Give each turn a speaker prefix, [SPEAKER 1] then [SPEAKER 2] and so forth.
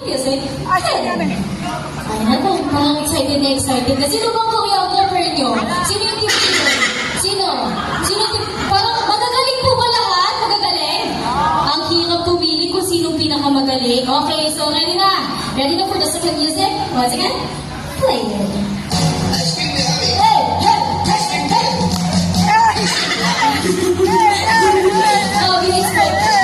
[SPEAKER 1] Music. Ayan, parang excited na excited na. Sino bang choreographer nyo? Sino yung team leader? Sino? Sino team? Parang magagaling po ba lahat? Magagaling? Ang hirap pumili kung sinong pinakamagaling. Okay, so ready na? Ready na for the second music? Once again, play it. Hey! Hey! Hey! Hey! Oh, we expect